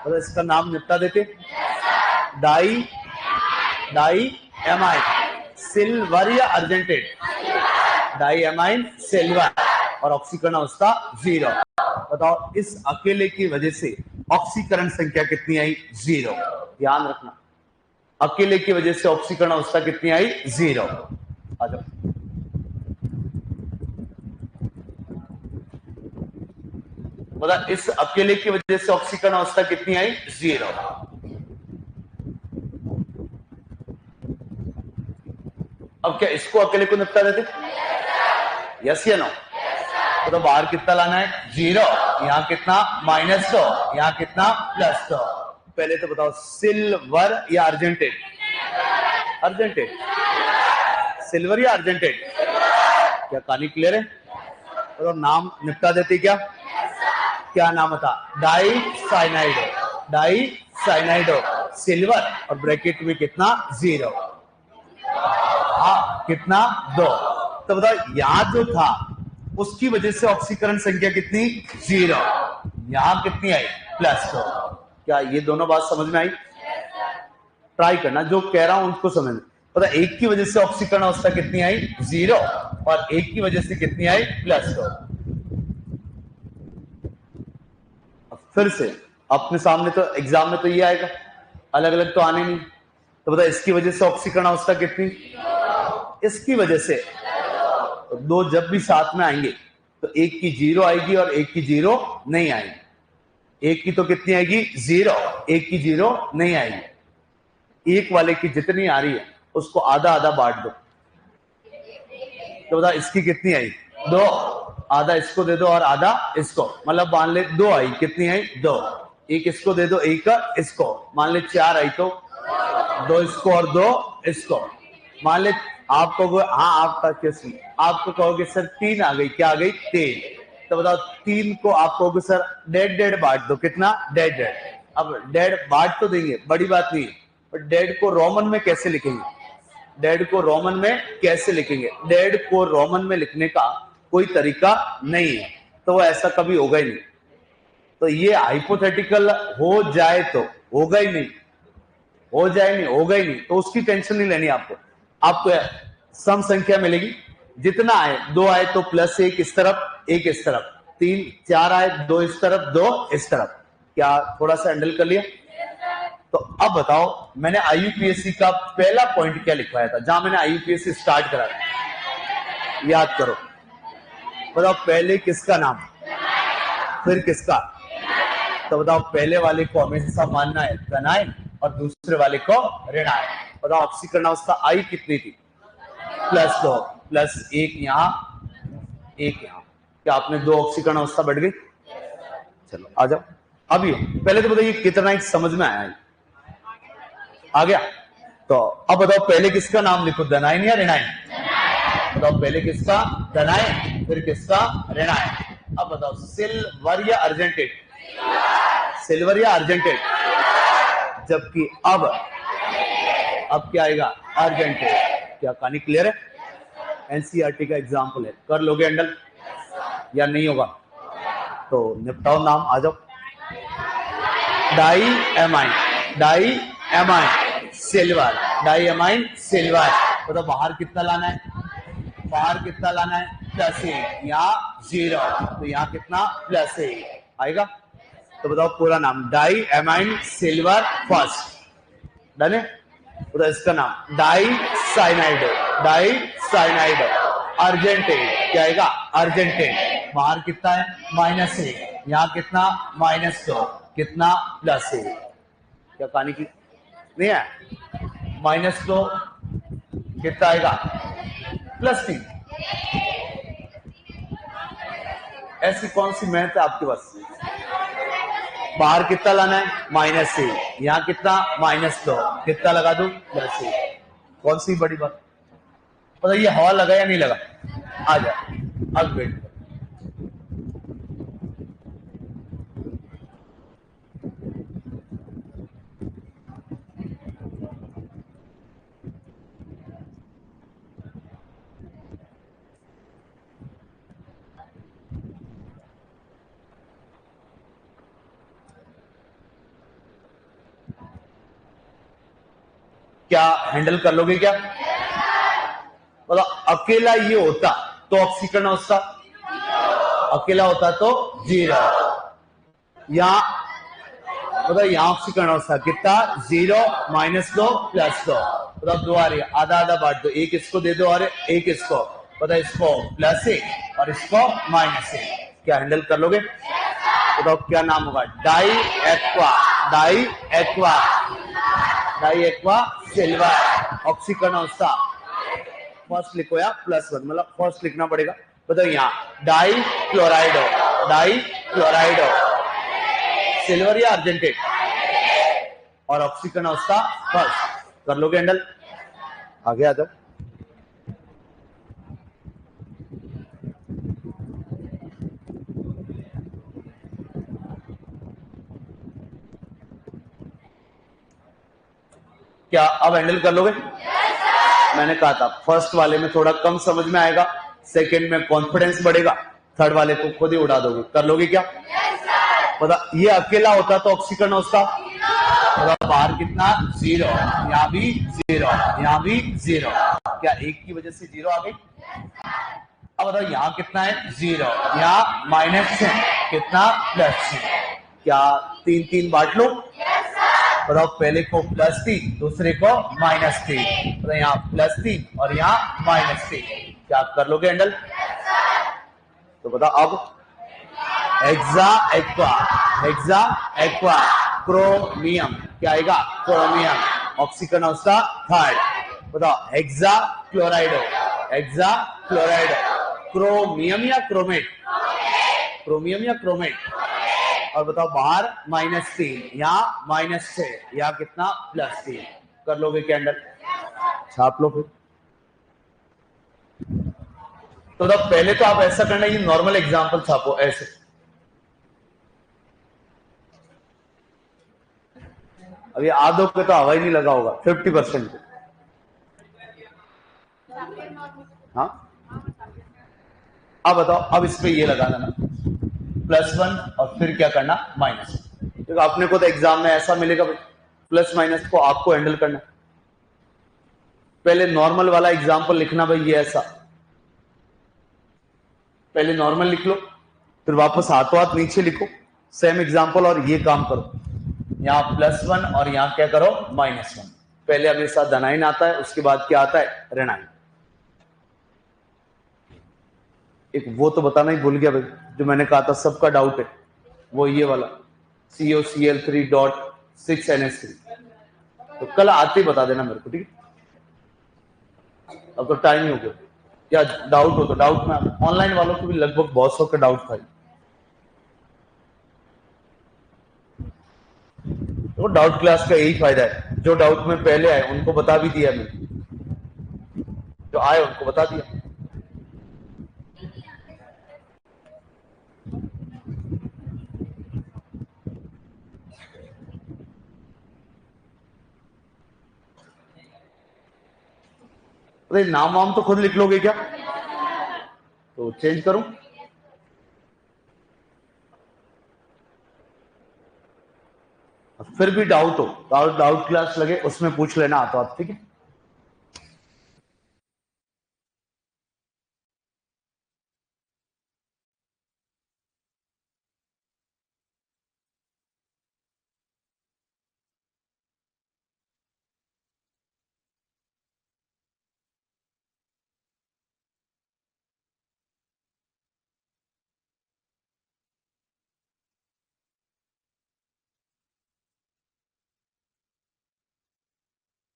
तो इसका नाम निपटा देते। डाई एमाइन सिल्वर या अर्जेंटेड? डाई एमाइन सिल्वर, और ऑक्सीकरण अवस्था 0। बताओ इस अकेले की वजह से ऑक्सीकरण संख्या कितनी आई? 0। ध्यान रखना, अकेले की वजह से ऑक्सीकरण अवस्था कितनी आई? 0। आ जाओ। मतलब इस अकेले की वजह से ऑक्सीकरण अवस्था कितनी आई? 0। अब क्या इसको अकेले को निपटा देते? यस या नो? तो बाहर कितना लाना है? 0, यहां कितना? -2, यहां कितना? +2। पहले तो बताओ सिल्वर या अर्जेंटेड? अर्जेंटेड। सिल्वर या अर्जेंटेड? क्या कहानी क्लियर है? तो नाम निपटा देते क्या? क्या नाम था? डाई साइनाइडो सिल्वर, और ब्रैकेट में कितना? 0। कितना? 2। तो बताओ यहां जो था उसकी वजह से ऑक्सीकरण संख्या कितनी? 0। यहां कितनी आई? +2। क्या ये दोनों बात समझ में आई? ट्राई करना, जो कह रहा हूं उसको समझ। पता एक की वजह से ऑक्सीकरण अवस्था कितनी आई? 0, और एक की वजह से कितनी आई? +2। फिर से अपने सामने तो एग्जाम में तो ये आएगा, अलग अलग तो आने नहीं। तो बता इसकी वजह से ऑक्सीकरण अवस्था कितनी? इसकी वजह से तो 2 जब भी साथ में आएंगे तो एक की 0 आएगी और एक की 0 नहीं आएगी। एक की तो कितनी आएगी? 0, एक की 0 नहीं आएगी। एक वाले की जितनी आ रही है उसको आधा आधा बांट दो। तो बता इसकी कितनी आई? 2, आधा इसको दे दो और आधा इसको, मतलब मान ले 2 आई। कितनी आई? 2। एक इसको दे दो, एक इसको, मान ले 4 आई, तो 2 इसको और 2 इसको। मान ले आप कहोगे हाँ आपका कैसे, आपको कहोगे सर 3 आ गई। क्या आ गई? 3। तो बताओ 3 को आप कहोगे सर डेड बांट दो। कितना? डेड। अब डेड बांट तो देंगे, बड़ी बात नहीं है, पर डेड को रोमन में कैसे लिखेंगे? डेड को रोमन में कैसे लिखेंगे? डेड को रोमन में लिखने का कोई तरीका नहीं है, तो वो ऐसा कभी होगा ही नहीं। तो ये हाइपोथेटिकल हो जाए तो होगा ही नहीं, हो जाए नहीं होगा ही नहीं, तो उसकी टेंशन नहीं लेनी आपको। आपको सम संख्या मिलेगी, जितना आए, 2 आए तो +1 इस तरफ, 1 इस तरफ, 3 4 आए, 2 इस तरफ, 2 इस तरफ। क्या थोड़ा सा हैंडल कर लिया? तो अब बताओ मैंने आईयूपीएससी का पहला पॉइंट क्या लिखवाया था, जहां मैंने आईयूपीएससी स्टार्ट करा था? याद करो, बताओ पहले किसका नाम, फिर किसका? तो बताओ पहले वाले को हमेशा मानना है धनायन और दूसरे वाले को ऋणायन। बताओ ऑक्सीकरण अवस्था आई कितनी थी? +2, +1 यहां, 1 यहां। क्या आपने 2 ऑक्सीकरण अवस्था बढ़ गई? चलो आ जाओ। अभी पहले तो बताइए कितना एक समझ में आया? आ गया? तो अब बताओ पहले किसका नाम लिखो, धनायन या ऋणायन? बताओ पहले किसका? धनायन, फिर किसका? ऋणायन। अब बताओ सिल्वर या अर्जेंटेड? सिल्वर या अर्जेंटेड? जबकि अब क्या आएगा? अर्जेंटेड। क्या कहानी क्लियर है? एनसीईआरटी का एग्जाम्पल है, कर लोगे हैंडल या नहीं होगा? तो निपटाओ नाम, आ जाओ। Di amine silver, di amine silver. तो बाहर कितना लाना है? बाहर कितना लाना है? +1, यहाँ 0, तो यहाँ कितना? +1। आएगा? तो बताओ पूरा नाम, di amine silver first, done है? तो इसका नाम di cyanide, di cyanide argentate, क्या आएगा? अर्जेंटेट। बाहर कितना है? -1, यहाँ कितना? -2, कितना? +1। क्या कहानी की नहीं है? -2 कितना आएगा? +3। ऐसी कौन सी मेहनत है आपके पास? बाहर कितना लाना है? -1, यहाँ कितना? -2, कितना लगा दूं? +1। कौन सी बड़ी बात? पता ये हवा लगा या नहीं लगा? आ जाए, अब वेट कर। क्या हैंडल कर लोगे क्या? मतलब अकेला ये होता तो ऑक्सीकरण होता, अकेला होता तो 0, यहाँ मतलब यहाँ ऑक्सीकरण होता कितना? 0, -2, +2। मतलब 2 आ रही है, आधा आधा बांट दो, एक इसको दे दो और एक इसको, पता इसको +1 और इसको -1। क्या हैंडल कर लोगे? बताओ क्या नाम होगा? Di aqua, di aqua, di aqua silver ऑक्सीकरण अवस्था। फर्स्ट लिखो या +1, मतलब फर्स्ट लिखना पड़ेगा। बताओ यहाँ डाई क्लोराइडो, डाई क्लोराइडो सिल्वर या अर्जेंटेट और ऑक्सीकरण अवस्था फर्स्ट। कर लोगे हैंडल? आगे आ जाओ। क्या अब हैंडल कर लोगे? मैंने कहा था फर्स्ट वाले में थोड़ा कम समझ में आएगा, सेकंड में कॉन्फिडेंस बढ़ेगा, थर्ड वाले को खुद ही उड़ा दोगे। कर लोगे क्या? पता ये अकेला होता तो ऑक्सीकरण होता, बाहर कितना? 0, यहाँ भी 0, यहाँ भी 0। क्या एक की वजह से 0 आ गई? अब बताओ यहाँ कितना है? 0, यहाँ -6, कितना? +6। क्या 3-3 बांट लो? बताओ पहले को +3, दूसरे को -3, तो यहाँ +3 और यहाँ -3। क्या आप कर लोगे हैंडल? तो बताओ अब hexa aqua, hexa aqua chromium, क्या आएगा? क्रोमियम ऑक्सीकरण अवस्था थर्ड। बताओ हेक्सा क्लोराइडो, हेक्सा क्लोराइडो क्रोमियम या क्रोमेट? क्रोमियम या क्रोमेट? और बताओ बाहर -3, यहाँ -6, यहाँ कितना? +3। कर लोगे क्या हैंडल? छाप लो फिर। तो पहले तो आप ऐसा करना, ये नॉर्मल एग्जांपल छापो ऐसे। अभी आधो पे तो हवा ही नहीं लगा होगा, 50%। हाँ अब बताओ, अब इस पे ये लगा देना +1 और फिर क्या करना? माइनस। तो अपने को तो एग्जाम में ऐसा मिलेगा प्लस माइनस को आपको हैंडल करना। पहले नॉर्मल वाला एग्जाम्पल लिखना भाई, ये ऐसा पहले नॉर्मल लिख लो, फिर वापस हाथों हाथ नीचे लिखो सेम एग्जाम्पल और ये काम करो। यहाँ +1 और यहाँ क्या करो? -1। पहले हमेशा धनायन आता है, उसके बाद क्या आता है? ऋणायन। एक वो तो बताना ही भूल गया भाई, जो मैंने कहा था सबका डाउट है, वो ये वाला COCl3.6NH3। तो कल आते ही बता देना मेरे को, ठीक है? अब तो टाइम ही हो गया। या डाउट हो तो डाउट में, ऑनलाइन वालों को भी लगभग बहुत सौ का डाउट था। तो डाउट क्लास का यही फायदा है, जो डाउट में पहले आए उनको बता भी दिया मैंने, जो आए उनको बता दिया। अरे नाम वाम तो खुद लिख लोगे क्या? तो चेंज करूं? फिर भी डाउट हो, डाउट क्लास लगे उसमें पूछ लेना आता, ठीक है?